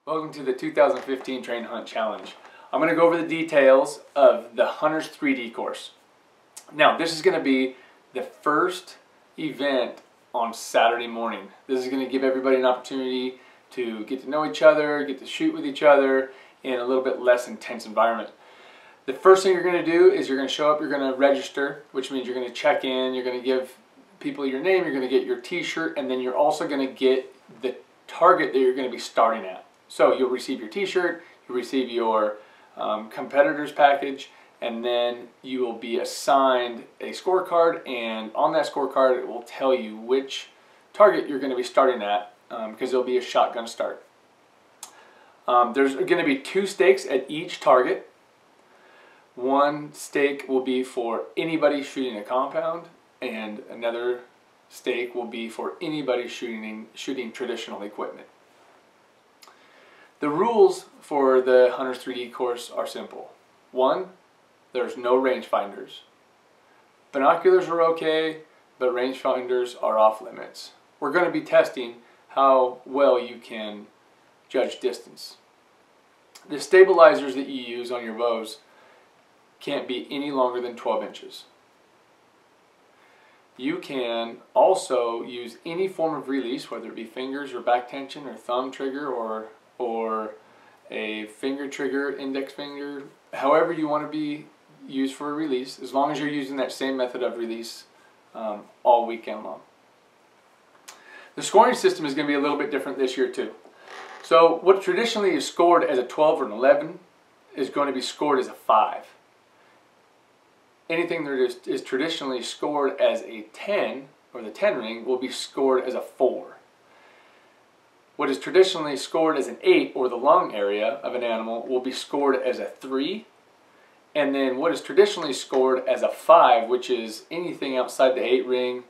Welcome to the 2015 Train Hunt Challenge. I'm going to go over the details of the Hunters 3D course. Now, this is going to be the first event on Saturday morning. This is going to give everybody an opportunity to get to know each other, get to shoot with each other in a little bit less intense environment. The first thing you're going to do is you're going to show up, you're going to register, which means you're going to check in, you're going to give people your name, you're going to get your t-shirt, and then you're also going to get the target that you're going to be starting at. So you'll receive your t-shirt, you'll receive your competitors package, and then you will be assigned a scorecard, and on that scorecard it will tell you which target you're going to be starting at because there'll be a shotgun start. There's going to be 2 stakes at each target. One stake will be for anybody shooting a compound, and another stake will be for anybody shooting traditional equipment. The rules for the Hunters 3D course are simple. 1, there's no rangefinders. Binoculars are okay, but rangefinders are off limits. We're going to be testing how well you can judge distance. The stabilizers that you use on your bows can't be any longer than 12 inches. You can also use any form of release, whether it be fingers or back tension or thumb trigger or a finger trigger, index finger, however you want to be used for a release, as long as you're using that same method of release all weekend long. The scoring system is going to be a little bit different this year too. So what traditionally is scored as a 12 or an 11 is going to be scored as a 5. Anything that is traditionally scored as a 10, or the 10 ring, will be scored as a 4. What is traditionally scored as an 8, or the lung area of an animal, will be scored as a 3. And then what is traditionally scored as a 5, which is anything outside the 8 ring,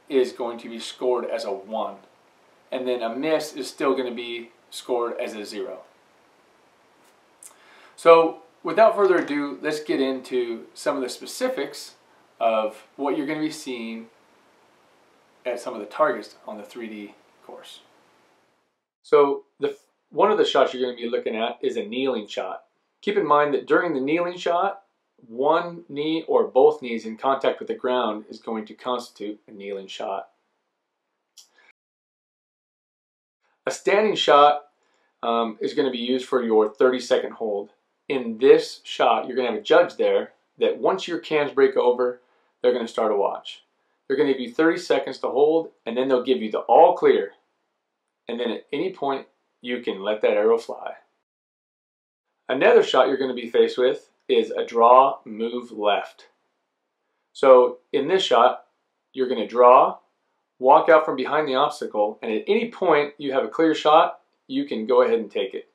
is going to be scored as a 1. And then a miss is still going to be scored as a 0. So without further ado, let's get into some of the specifics of what you're going to be seeing at some of the targets on the 3D course. So one of the shots you're going to be looking at is a kneeling shot. Keep in mind that during the kneeling shot, one knee or both knees in contact with the ground is going to constitute a kneeling shot. A standing shot is going to be used for your 30-second hold. In this shot, you're going to have a judge there that once your cans break over, they're going to start a watch. They're going to give you 30 seconds to hold, and then they'll give you the all clear. And then at any point, you can let that arrow fly. Another shot you're going to be faced with is a draw, move left. So in this shot, you're going to draw, walk out from behind the obstacle, and at any point you have a clear shot, you can go ahead and take it.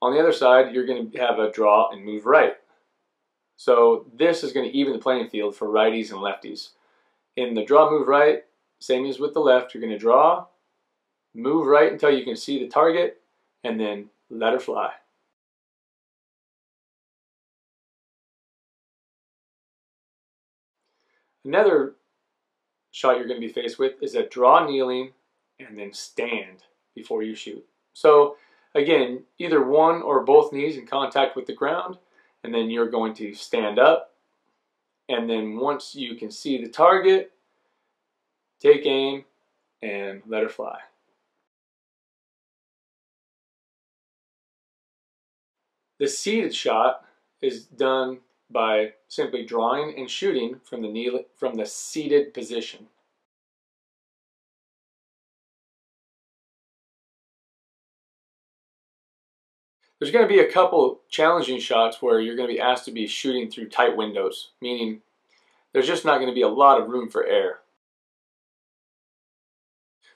On the other side, you're going to have a draw and move right. So this is going to even the playing field for righties and lefties. In the draw, move right, same as with the left, you're going to draw, move right until you can see the target, and then let her fly. Another shot you're going to be faced with is a draw kneeling and then stand before you shoot. So again, either one or both knees in contact with the ground, and then you're going to stand up, and then once you can see the target, take aim and let her fly. The seated shot is done by simply drawing and shooting from the seated position. There's going to be a couple challenging shots where you're going to be asked to be shooting through tight windows, meaning there's just not going to be a lot of room for air.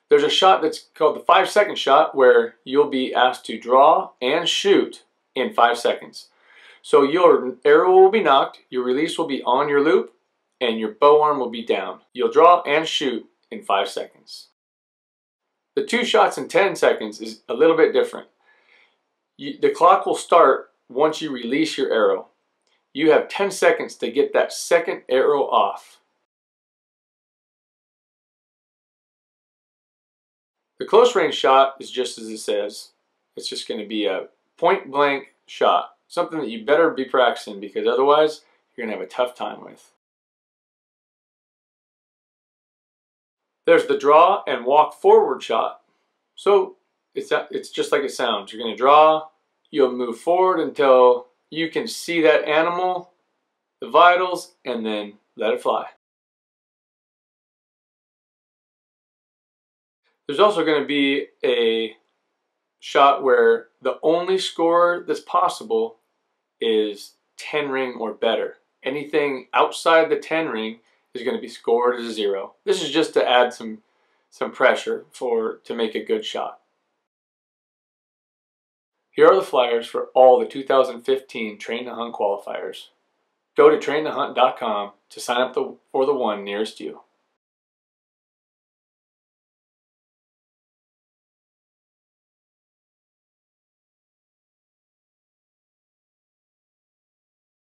There's a shot that's called the 5-second shot where you'll be asked to draw and shoot in 5 seconds. So your arrow will be knocked, your release will be on your loop, and your bow arm will be down. You'll draw and shoot in 5 seconds. The 2 shots in 10 seconds is a little bit different. The clock will start once you release your arrow. You have 10 seconds to get that second arrow off. The close range shot is just as it says. It's just going to be a point blank shot. Something that you better be practicing, because otherwise you're going to have a tough time with. There's the draw and walk forward shot. So it's just like it sounds. You're going to draw, you'll move forward until you can see that animal, the vitals, and then let it fly. There's also going to be a shot where the only score that's possible is 10 ring or better. Anything outside the 10 ring is going to be scored as a 0. This is just to add some pressure to make a good shot. Here are the flyers for all the 2015 Train to Hunt qualifiers. Go to traintohunt.com to sign up for the one nearest you.